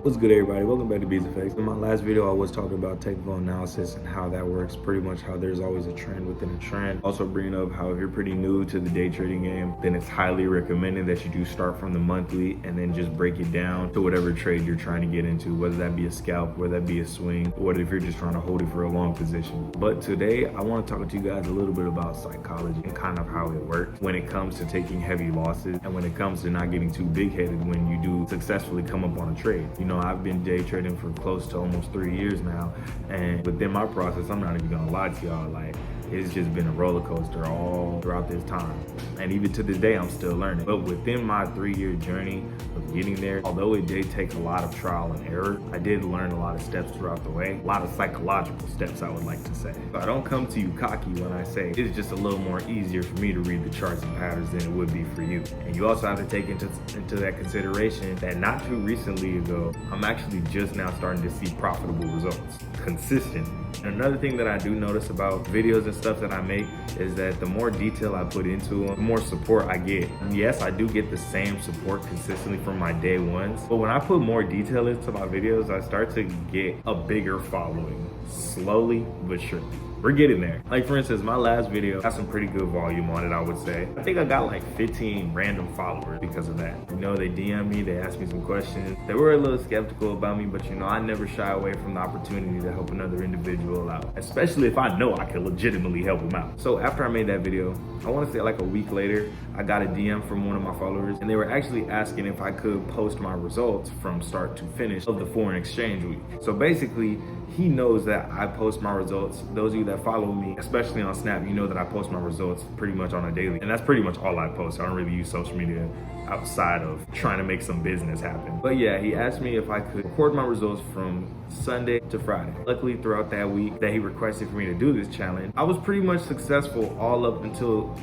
What's good, everybody? Welcome back to Beats Effects. In my last video, I was talking about technical analysis and how that works. Pretty much how there's always a trend within a trend. Also bringing up how if you're pretty new to the day trading game, then it's highly recommended that you do start from the monthly and then just break it down to whatever trade you're trying to get into, whether that be a scalp, whether that be a swing, or if you're just trying to hold it for a long position. But today, I want to talk to you guys a little bit about psychology and kind of how it works when it comes to taking heavy losses and when it comes to not getting too big-headed when you do successfully come up on a trade. You know, I've been day trading for close to almost 3 years now, and within my process, I'm not even gonna lie to y'all, like, it's just been a roller coaster all throughout this time. And even to this day, I'm still learning. But within my 3-year journey of getting there, although it did take a lot of trial and error, I did learn a lot of steps throughout the way, a lot of psychological steps, I would like to say. So I don't come to you cocky when I say it's just a little more easier for me to read the charts and patterns than it would be for you. And you also have to take into that consideration that not too recently ago, I'm actually just now starting to see profitable results, consistent. And another thing that I do notice about videos and stuff that I make is that the more detail I put into them, the more support I get. And yes, I do get the same support consistently from my day ones, but when I put more detail into my videos, I start to get a bigger following, slowly but surely. We're getting there. Like, for instance, my last video got some pretty good volume on it, I would say. I think I got like 15 random followers because of that. You know, they DM me, they asked me some questions. They were a little skeptical about me, but you know, I never shy away from the opportunity to help another individual out, especially if I know I can legitimately help them out. So after I made that video, I want to say like a week later, I got a DM from one of my followers, and they were actually asking if I could post my results from start to finish of the foreign exchange week. So basically, he knows that I post my results. Those of you that follow me, especially on Snap, you know that I post my results pretty much on a daily. And that's pretty much all I post. I don't really use social media outside of trying to make some business happen. But yeah, he asked me if I could record my results from Sunday to Friday. Luckily, throughout that week that he requested for me to do this challenge, I was pretty much successful all up until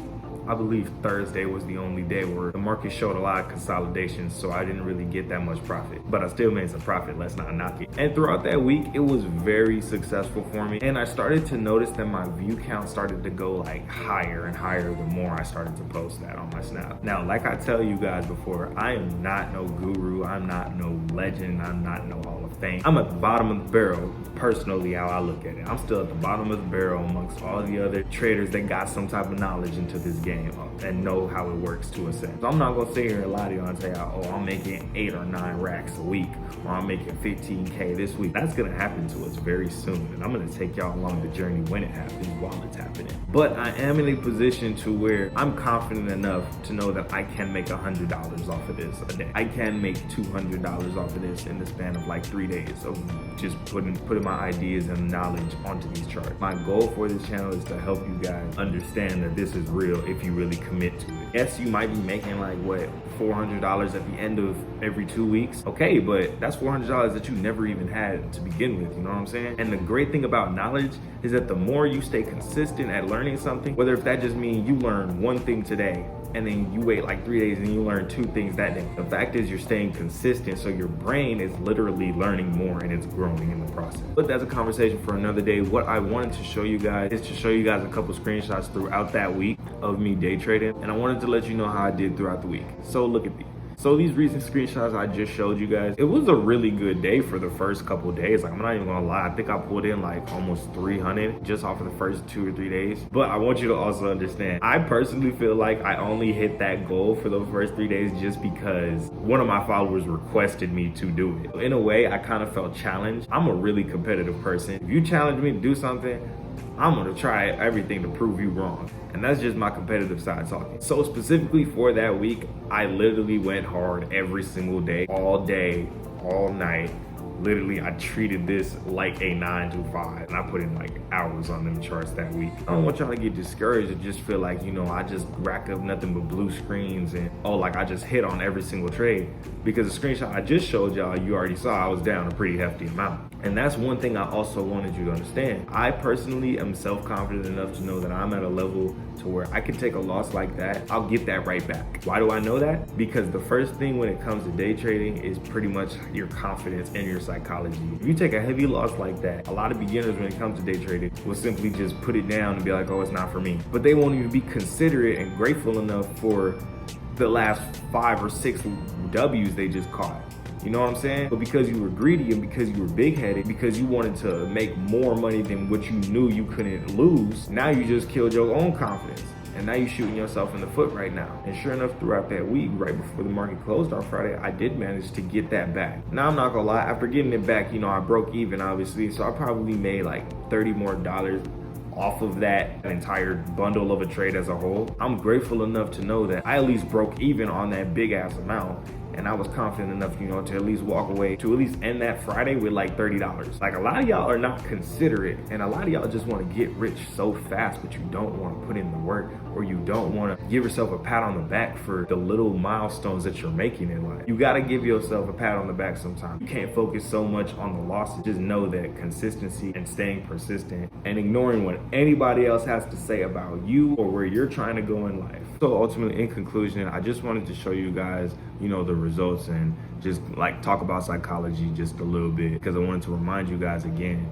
I believe Thursday was the only day where the market showed a lot of consolidation, so I didn't really get that much profit. But I still made some profit, let's not knock it. And throughout that week, it was very successful for me. And I started to notice that my view count started to go like higher and higher the more I started to post that on my Snap. Now, like I tell you guys before, I am not no guru, I'm not no legend, I'm not no Hall of Fame. I'm at the bottom of the barrel, personally, how I look at it. I'm still at the bottom of the barrel amongst all the other traders that got some type of knowledge into this game and know how it works to a sense. So I'm not gonna sit here and lie to you and say, oh, I'm making 8 or 9 racks a week, or I'm making 15K this week. That's gonna happen to us very soon, and I'm gonna take y'all along the journey when it happens, while it's happening. But I am in a position to where I'm confident enough to know that I can make $100 off of this a day. I can make $200 off of this in the span of like 3 days of just putting my ideas and knowledge onto these charts. My goal for this channel is to help you guys understand that this is real if you really commit to it. Yes, you might be making like what, $400 at the end of every 2 weeks. Okay, but that's $400 that you never even had to begin with, you know what I'm saying? And the great thing about knowledge is that the more you stay consistent at learning something, whether if that just means you learn one thing today and then you wait like 3 days and you learn 2 things that day. The fact is you're staying consistent, so your brain is literally learning more and it's growing in the process. But that's a conversation for another day. What I wanted to show you guys is to show you guys a couple screenshots throughout that week of me day trading, and I wanted to let you know how I did throughout the week. So look at these. So these recent screenshots I just showed you guys, it was a really good day for the first couple of days. Like, I'm not even gonna lie, I think I pulled in like almost 300 just off of the first 2 or 3 days. But I want you to also understand, I personally feel like I only hit that goal for those first 3 days just because one of my followers requested me to do it. In a way, I kind of felt challenged. I'm a really competitive person. If you challenge me to do something, I'm gonna try everything to prove you wrong. And that's just my competitive side talking. So specifically for that week, I literally went hard every single day, all night. Literally, I treated this like a 9 to 5, and I put in like hours on them charts that week. I don't want y'all to get discouraged and just feel like, you know, I just rack up nothing but blue screens and, oh, like I just hit on every single trade. Because the screenshot I just showed y'all, you already saw I was down a pretty hefty amount. And that's one thing I also wanted you to understand. I personally am self-confident enough to know that I'm at a level to where I can take a loss like that, I'll get that right back. Why do I know that? Because the first thing when it comes to day trading is pretty much your confidence and your psychology. If you take a heavy loss like that, a lot of beginners when it comes to day trading will simply just put it down and be like, oh, it's not for me. But they won't even be considerate and grateful enough for the last 5 or 6 W's they just caught. You know what I'm saying? But because you were greedy and because you were big-headed, because you wanted to make more money than what you knew you couldn't lose, now you just killed your own confidence. And now you're shooting yourself in the foot right now. And sure enough, throughout that week, right before the market closed on Friday, I did manage to get that back. Now, I'm not gonna lie, after getting it back, I broke even, obviously. So I probably made like $30 more off of that entire bundle of a trade as a whole. I'm grateful enough to know that I at least broke even on that big ass amount. And I was confident enough, to at least walk away, to at least end that Friday with like $30. Like, a lot of y'all are not considerate, and a lot of y'all just want to get rich so fast, but you don't want to put in the work, or you don't want to give yourself a pat on the back for the little milestones that you're making in life. You got to give yourself a pat on the back sometimes. You can't focus so much on the losses. Just know that consistency and staying persistent and ignoring what anybody else has to say about you or where you're trying to go in life. So ultimately, in conclusion, I just wanted to show you guys, the results and just like talk about psychology just a little bit, because I wanted to remind you guys again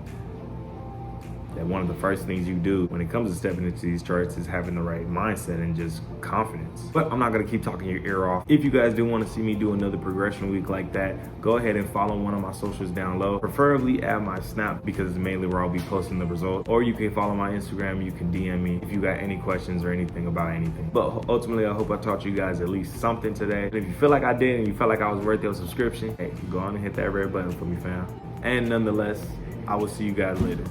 that one of the first things you do when it comes to stepping into these charts is having the right mindset and just confidence. But I'm not gonna keep talking your ear off. If you guys do want to see me do another progression week like that, go ahead and follow one of my socials down low. Preferably add my Snap, because it's mainly where I'll be posting the results. Or you can follow my Instagram, you can DM me if you got any questions or anything about anything. But ultimately, I hope I taught you guys at least something today. And if you feel like I did and you felt like I was worth your subscription, hey, go on and hit that red button for me, fam. And nonetheless, I will see you guys later.